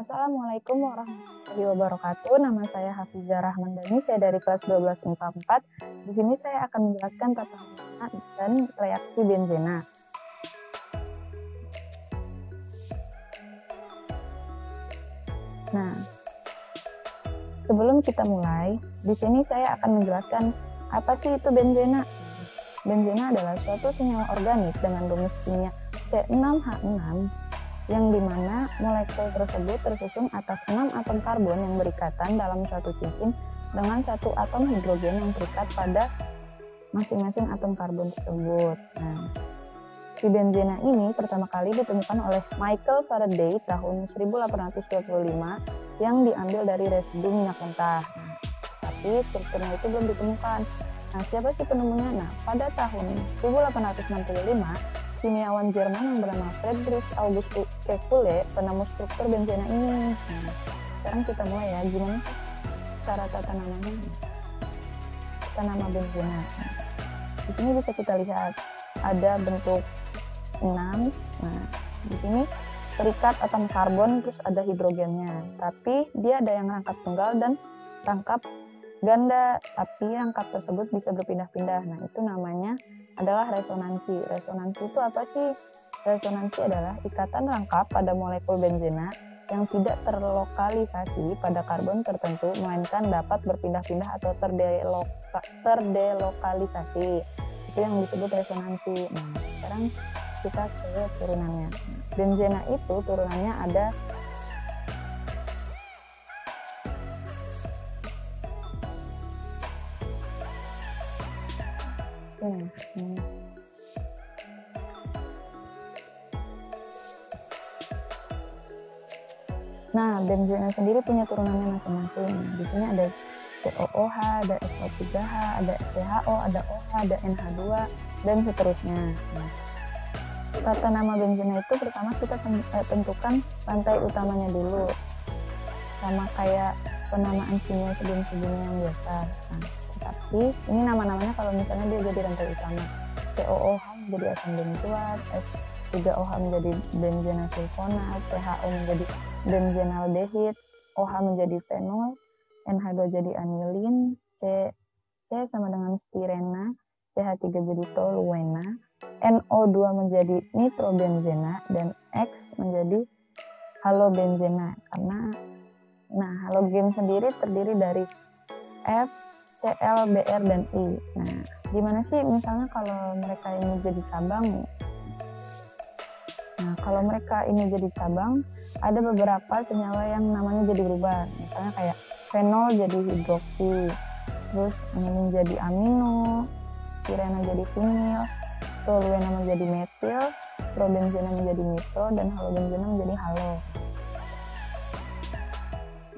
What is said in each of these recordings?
Assalamualaikum warahmatullahi wabarakatuh. Nama saya Hafizah Rahmandani, saya dari kelas 12 IPA 4. Di sini saya akan menjelaskan tata nama dan reaksi benzena. Nah, sebelum kita mulai, di sini saya akan menjelaskan apa sih itu benzena. Benzena adalah suatu senyawa organik dengan rumus kimia C6H6 yang dimana molekul tersebut tersusun atas 6 atom karbon yang berikatan dalam suatu cincin dengan satu atom hidrogen yang terikat pada masing-masing atom karbon tersebut. Nah, si benzena ini pertama kali ditemukan oleh Michael Faraday tahun 1825 yang diambil dari residu minyak mentah. Nah, tapi strukturnya itu belum ditemukan. Nah, siapa sih penemunya? Nah, pada tahun 1865 kimiawan Jerman yang bernama Friedrich August Kekulé penemu struktur benzena ini. Nah, sekarang kita mulai ya, gimana cara tata namanya? Tata nama benzena. Di sini bisa kita lihat ada bentuk 6. Nah, di sini terikat atom karbon terus ada hidrogennya. Tapi dia ada yang rangkap tunggal dan rangkap ganda, tapi rangkap tersebut bisa berpindah-pindah. Nah, itu namanya adalah resonansi. Resonansi itu apa sih? Resonansi adalah ikatan rangkap pada molekul benzena yang tidak terlokalisasi pada karbon tertentu, melainkan dapat berpindah-pindah atau terdelokalisasi. Itu yang disebut resonansi. Nah, sekarang kita ke turunannya. Benzena itu turunannya ada Nah, benzena sendiri punya turunannya masing-masing. Di sini ada COOH, ada SO3H, ada CHO, ada OH, ada NH2, dan seterusnya. Nah, tata nama benzena itu pertama kita tentukan rantai utamanya dulu. Sama kayak penamaan kimia sebelum-sebelumnya yang biasa. Nah, tapi ini nama-namanya kalau misalnya dia jadi rantai utama. COOH menjadi asam benzoat, S3OH menjadi benzena sulfonat, CHO menjadi benzenaldehid, OH menjadi fenol, NH2 jadi anilin, C sama dengan stirena, CH3 jadi toluena, NO2 menjadi nitrobenzena, dan X menjadi halobenzena. Karena halogen sendiri terdiri dari F, Cl, Br, dan I. Nah, gimana sih misalnya kalau mereka ini jadi cabang? Nah, kalau mereka ini jadi cabang, ada beberapa senyawa yang namanya jadi berubah. Misalnya kayak fenol jadi hidroksi, terus anilin jadi amino, stirena jadi vinil, toluena menjadi metil, probenzena menjadi nitro, dan halobenzena menjadi halo.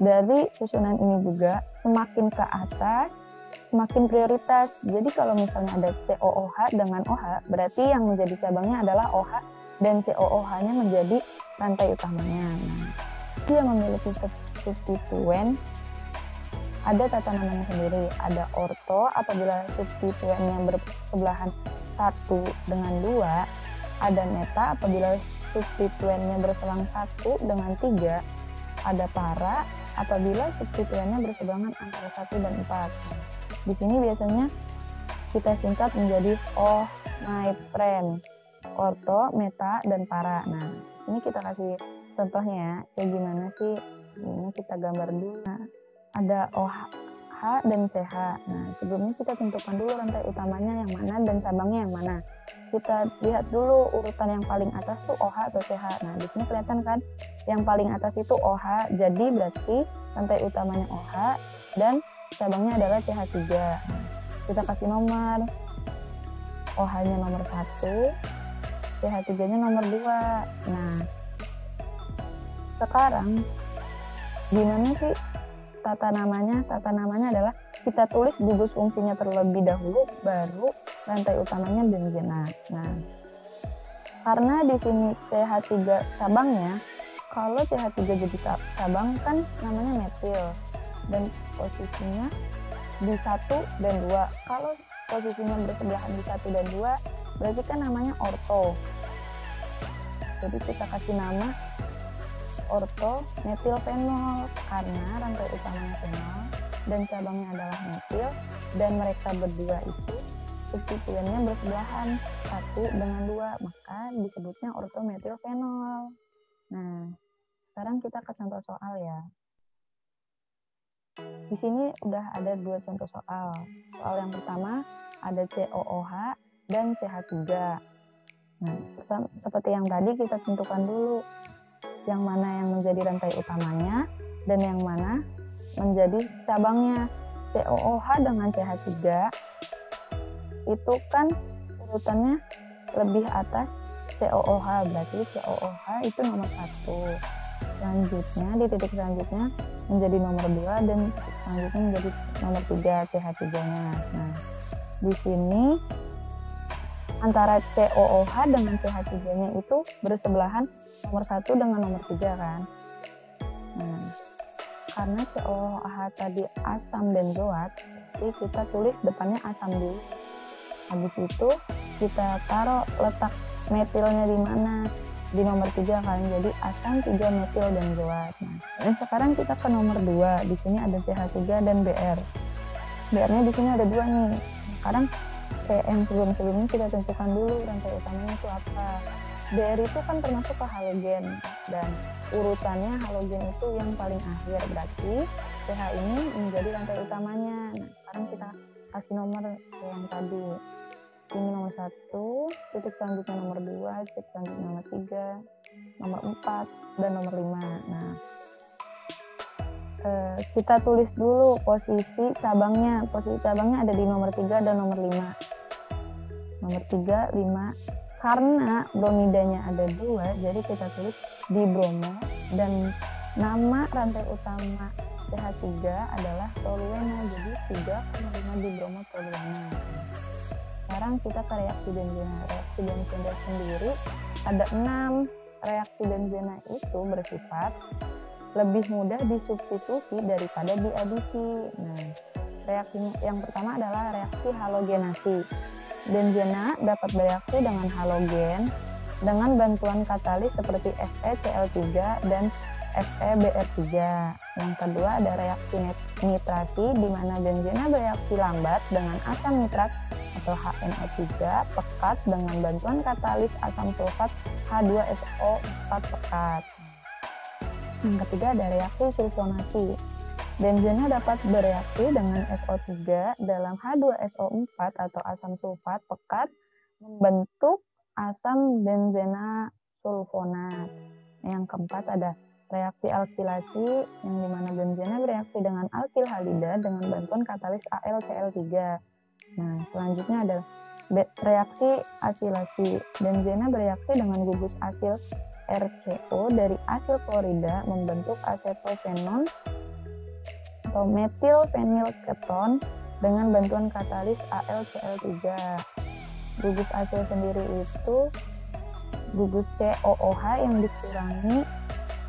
Dari susunan ini juga semakin ke atas semakin prioritas. Jadi kalau misalnya ada COOH dengan OH, berarti yang menjadi cabangnya adalah OH dan COOH-nya menjadi rantai utamanya. Nah, dia memiliki substituen, ada tata namanya sendiri. Ada orto apabila substituennya bersebelahan 1 dengan 2, ada meta apabila substituennya berselang 1 dengan 3, ada para apabila substituennya bersebelahan antara 1 dan 4. Di sini biasanya kita singkat menjadi O, my friend, orto, meta, dan para. Nah, ini kita kasih contohnya kayak gimana sih? Ini kita gambar dulu. Nah, ada OH dan CH. Nah, sebelumnya kita tentukan dulu rantai utamanya yang mana dan cabangnya yang mana. Kita lihat dulu urutan yang paling atas tuh OH atau CH. Nah, di sini kelihatan kan yang paling atas itu OH, jadi berarti rantai utamanya OH dan cabangnya adalah CH3. Kita kasih nomor. OH-nya nomor 1, CH3-nya nomor 2. Nah, sekarang gimana sih tata namanya? Tata namanya adalah kita tulis gugus fungsinya terlebih dahulu, baru rantai utamanya benzena. Nah, karena di sini CH3 cabangnya, kalau CH3 jadi cabang kan namanya metil dan posisinya di 1 dan 2. Kalau posisinya bersebelahan di 1 dan 2, berarti kan namanya orto. Jadi kita kasih nama ortometilfenol karena rantai utamanya fenol dan cabangnya adalah metil, dan mereka berdua itu substituennya bersebelahan satu dengan dua, maka disebutnya ortometilfenol. Nah, sekarang kita ke contoh soal ya. Di sini udah ada 2 contoh soal. Soal yang pertama ada COOH dan CH3. Nah, seperti yang tadi kita tentukan dulu yang mana yang menjadi rantai utamanya dan yang mana menjadi cabangnya. COOH dengan CH3 itu kan urutannya lebih atas COOH, berarti COOH itu nomor 1. Selanjutnya di titik selanjutnya menjadi nomor 2 dan selanjutnya menjadi nomor 3 CH3-nya. Nah, di sini antara COOH dengan CH3-nya itu bersebelahan nomor 1 dengan nomor 3 kan. Nah, karena COOH tadi asam benzoat, jadi kita tulis depannya asam dulu. Habis itu kita taruh letak metilnya di mana? Di nomor 3 kan, jadi asam 3 metil benzoat. Nah, dan sekarang kita ke nomor 2. Di sini ada CH3 dan BR. BR-nya di sini ada 2 nih. Sekarang kayak yang sebelum-sebelumnya kita tentukan dulu rantai utamanya itu apa. BR itu kan termasuk ke halogen, dan urutannya halogen itu yang paling akhir, berarti CH ini menjadi rantai utamanya. Nah, sekarang kita kasih nomor yang tadi. Ini nomor 1, titik selanjutnya nomor 2, titik selanjutnya nomor 3, nomor 4, dan nomor 5. Nah, kita tulis dulu posisi cabangnya. Posisi cabangnya ada di nomor 3 dan nomor 5. Nomor 3, 5. Karena bromidanya ada 2, jadi kita tulis di bromo, dan nama rantai utama CH3 adalah toluena, jadi 3,5 di bromo toluena. Sekarang kita ke reaksi benzena. Reaksi benzena sendiri ada 6. Reaksi benzena itu bersifat lebih mudah disubstitusi daripada diadisi. Nah, reaksi yang pertama adalah reaksi halogenasi. Benzena dapat bereaksi dengan halogen dengan bantuan katalis seperti FeCl3 dan FeBr3. Yang kedua ada reaksi nitrasi, di mana benzena bereaksi lambat dengan asam nitrat atau HNO3 pekat dengan bantuan katalis asam sulfat H2SO4 pekat. Yang ketiga ada reaksi sulfonasi. Benzena dapat bereaksi dengan SO3 dalam H2SO4 atau asam sulfat pekat membentuk asam benzena sulfonat. Yang keempat ada reaksi alkilasi, yang dimana benzena bereaksi dengan alkil halida dengan bantuan katalis AlCl3. Nah, selanjutnya ada reaksi asilasi. Benzena bereaksi dengan gugus asil RCO dari asil klorida membentuk asetofenon atau metilfenilketon dengan bantuan katalis AlCl3. Gugus asil sendiri itu gugus COOH yang dikurangi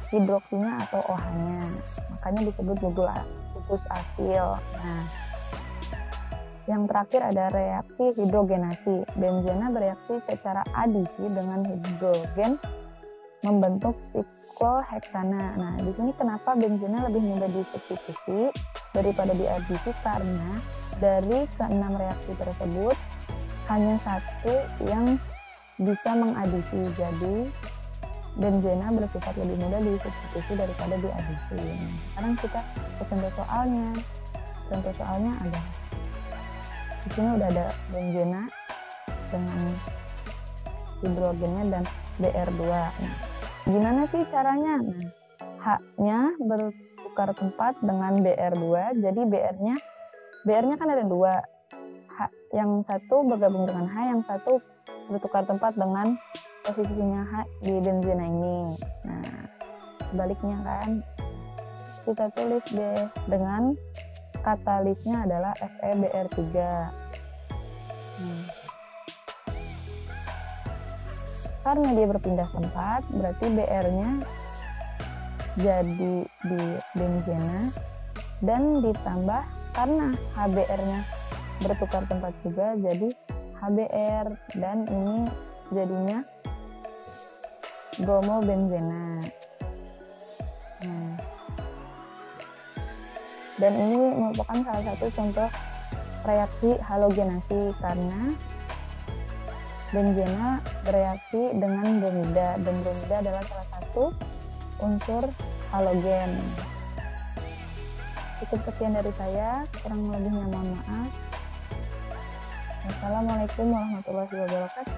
hidroksinya atau OH-nya, makanya disebut gugus asil. Nah, yang terakhir ada reaksi hidrogenasi. Benzena bereaksi secara adisi dengan hidrogen membentuk sikloheksana. Nah, di sini kenapa benzena lebih mudah disubstitusi daripada diadisi? Karena dari ke-6 reaksi tersebut hanya 1 yang bisa mengadisi. Jadi benzena bersifat lebih mudah disubstitusi daripada diadisi. Nah, sekarang kita ke contoh soalnya. Contoh soalnya ada di sini udah ada benzena dengan hidrogennya dan Br2. Nah, gimana sih caranya? Nah, H-nya bertukar tempat dengan Br2, jadi BR-nya kan ada 2. H, yang satu bergabung dengan H, yang satu bertukar tempat dengan posisinya H di benzena ini. Nah, sebaliknya kan, kita tulis deh dengan katalisnya adalah FeBr3. Karena dia berpindah tempat, berarti Br-nya jadi di benzena, dan ditambah karena HBr-nya bertukar tempat juga jadi HBr, dan ini jadinya bromobenzena. Nah, dan ini merupakan salah satu contoh reaksi halogenasi karena benzena bereaksi dengan bromida, dan bromida adalah salah satu unsur halogen. Cukup sekian dari saya, kurang lebihnya mohon maaf. Wassalamualaikum warahmatullahi wabarakatuh.